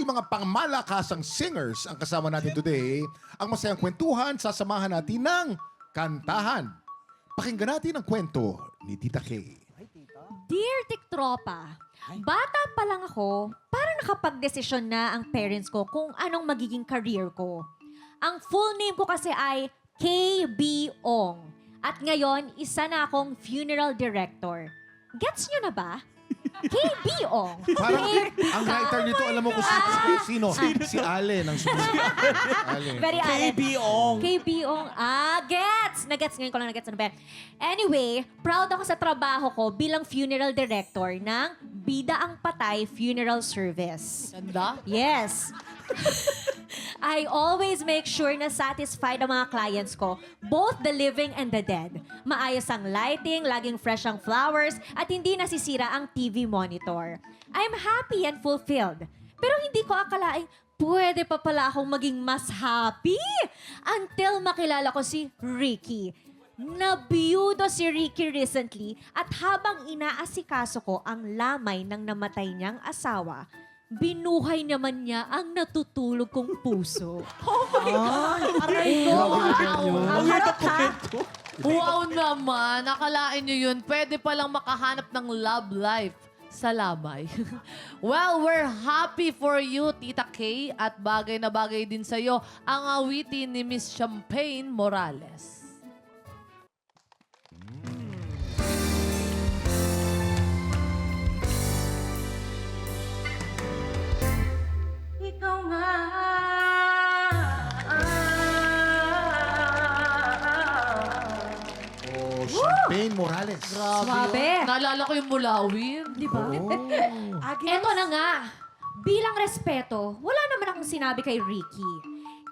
Dahil mga pangmalakasang singers ang kasama natin today, ang masayang kwentuhan, sasamahan natin ng kantahan. Pakinggan natin ang kwento ni Tita Kay. Dear Tiktropa, bata pa lang ako, parang nakapag-desisyon na ang parents ko kung anong magiging career ko. Ang full name ko kasi ay KB Ong. At ngayon, isa na akong funeral director. Gets nyo na ba? KB Ong. Parang ang writer nito, alam mo kung sino? Si Ale ng Ale. Very Allen. KBong. KBong. Gets! Nagets. Ngayon ko lang nagets. Ano ba? Anyway, proud ako sa trabaho ko bilang funeral director ng Bida ang Patay Funeral Service. Ganda. Yes. I always make sure na satisfied ang mga clients ko, both the living and the dead. Maayos ang lighting, laging fresh ang flowers, at hindi nasisira ang TV monitor. I'm happy and fulfilled. Pero hindi ko akalaing pwede pa pala akong maging mas happy until makilala ko si Ricky. Nabiyudo si Ricky recently at habang inaasikaso ko ang lamay ng namatay niyang asawa, binuhay naman niya ang natutulog kong puso. Aray ko. Ang harap ha? Wow naman. Nakalain nyo yun. Pwede palang makahanap ng love life sa lamay. Well, we're happy for you, Tita Kay. At bagay na bagay din sa'yo ang awitin ni Miss Champagne Morales. Ikaw nga. Oh, Champagne Morales. Swabe. Naalala ko yung mulawin. Di ba? Eto na nga. Bilang respeto, wala naman akong sinabi kay Ricky.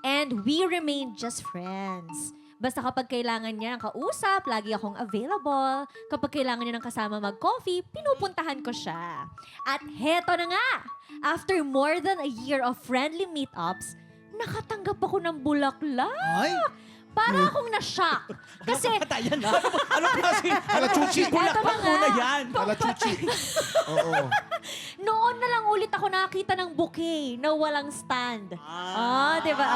And we remain just friends. Basta kapag kailangan niya ng kausap, lagi akong available. Kapag kailangan niya ng kasama mag-coffee, pinupuntahan ko siya. At heto na nga. After more than a year of friendly meetups, nakatanggap ako ng bulaklak. Ay! Para akong na-shock. Kasi, Patayan na. Ano kasi? Alachuchi. eto na Bulaklak muna nga. yan. Alachuchi. Oo. Noon na lang ulit ako nakakita ng bouquet na walang stand. Di ba?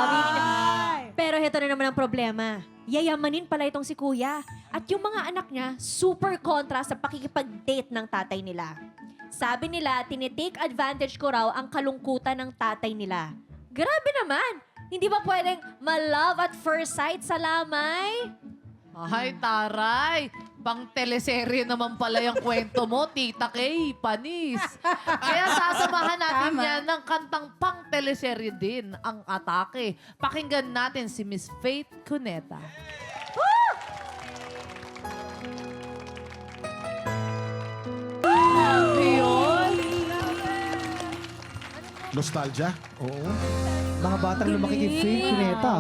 Pero heto na naman ang problema. Yayamanin pala itong si kuya. At yung mga anak niya, super kontra sa pakikipag-date ng tatay nila. Sabi nila, tinitake advantage ko raw ang kalungkutan ng tatay nila. Grabe naman! Hindi ba pwedeng ma-love at first sight sa lamay? Ay, taray. Pang teleserye naman pala yung kwento mo, Tita Kay. Panis. Kaya sasamahan natin yan ng kantang pang teleserye din, ang Atake. Pakinggan natin si Miss Faith Cuneta. Yun. Nostalgia. Oo. Mga batang lumaki kay Faith Cuneta.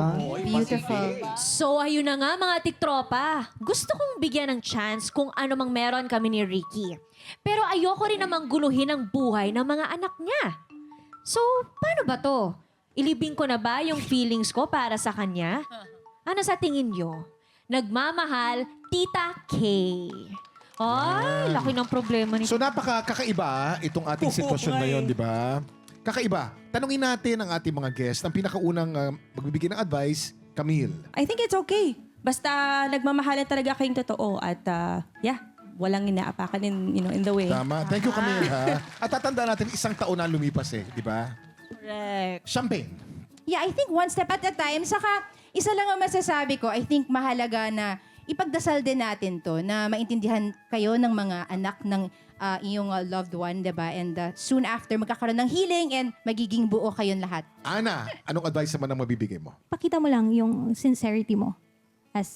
Beautiful. So, ayun na nga mga tiktropa. Gusto kong bigyan ng chance kung ano mang meron kami ni Ricky. Pero ayoko rin namang guluhin ang buhay ng mga anak niya. So, paano ba to? Ilibing ko na ba yung feelings ko para sa kanya? Ano sa tingin nyo? Nagmamahal, Tita K. Ay, laki ng problema ni... So napaka-kakaiba itong ating sitwasyon ngayon, di ba? Kakaiba. Tanungin natin ang ating mga guest. Ang pinakaunang magbibigay ng advice, Camille. I think it's okay. Basta nagmamahalan talaga kayong totoo at walang inaapakan in the way. Tama. Thank you, Camille. Ha? At tatandaan natin, isang taon na lumipas di ba? Correct. Champagne. Yeah, I think one step at a time. Saka, isa lang ang masasabi ko, I think mahalaga na ipagdasal din natin to na maintindihan kayo ng mga anak ng iyong loved one, diba? And soon after, magkakaroon ng healing and magiging buo kayong lahat. Ana, anong advice naman ang mabibigay mo? Pakita mo lang yung sincerity mo as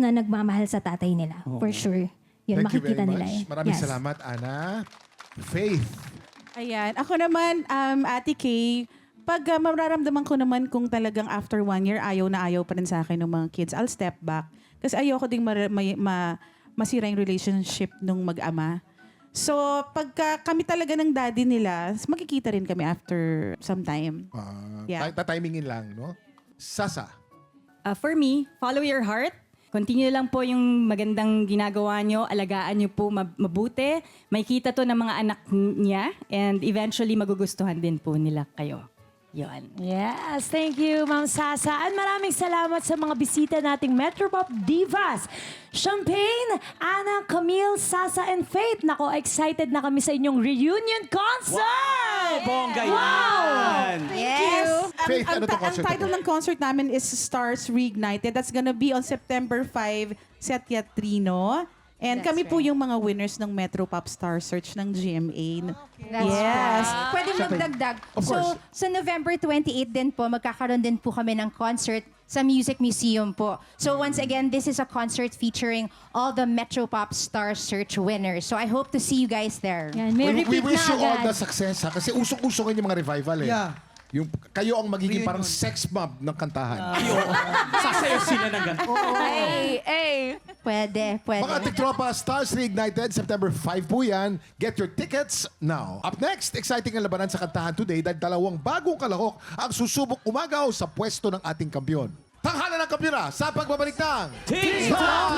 na nagmamahal sa tatay nila. For sure. Yun, Thank you very makikita nila much. Maraming salamat, Ana. Faith. Ayan. Ako naman, Ate Kay, pag mararamdaman ko naman kung talagang after 1 year, ayaw na ayaw pa rin sa akin ng mga kids, I'll step back. Kasi ayoko ding masira yung relationship nung mag-ama. So, pagka kami talaga ng daddy nila, makikita rin kami after some time. Yeah. Tatimingin lang, no? Sasa. For me, follow your heart. continue lang po yung magandang ginagawa nyo. Alagaan nyo po mabuti. Makikita to ng mga anak niya. And eventually, magugustuhan din po nila kayo. Yun. Yes, thank you, Ma'am Sasa. At maraming salamat sa mga bisita nating Metropop Divas. Champagne, Anna, Camille, Sasa, and Faith. Nako, excited na kami sa inyong reunion concert! Bongga yan! Yes! Faith, ano to Ang concert? title ng concert namin is Stars Reignited. That's gonna be on September 5 sa Teatrino. And That's kami po right. yung mga winners ng Metro Pop Star Search ng GMA. That's Yes. right. Pwede magdagdag. Of course. So, sa November 28 din po, magkakaroon din po kami ng concert sa Music Museum po. So once again, this is a concert featuring all the Metro Pop Star Search winners. So I hope to see you guys there. Yan, may We repeat wish na you all agad. the success, ha? Kasi usong-uso ngayon yung mga revival, eh. Yeah. Yung, kayo ang magiging parang sex mob ng kantahan. Sasayaw sila ng ganito. Pwede. Mga tiktropa, Stars Reignited, September 5 po yan. Get your tickets now. Up next, exciting ang labanan sa kantahan today dahil dalawang bagong kalahok ang susubok umagaw sa pwesto ng ating kampiyon. Tanghalan ng kampiyon sa pagbabalik ng TikTok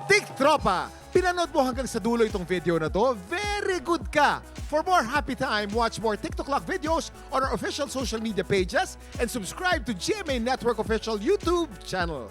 Tiktropa! Pinanood mo hanggang sa dulo itong video na to? Very good ka! For more happy time, watch more TikTok Clock videos on our official social media pages and subscribe to GMA Network official YouTube channel.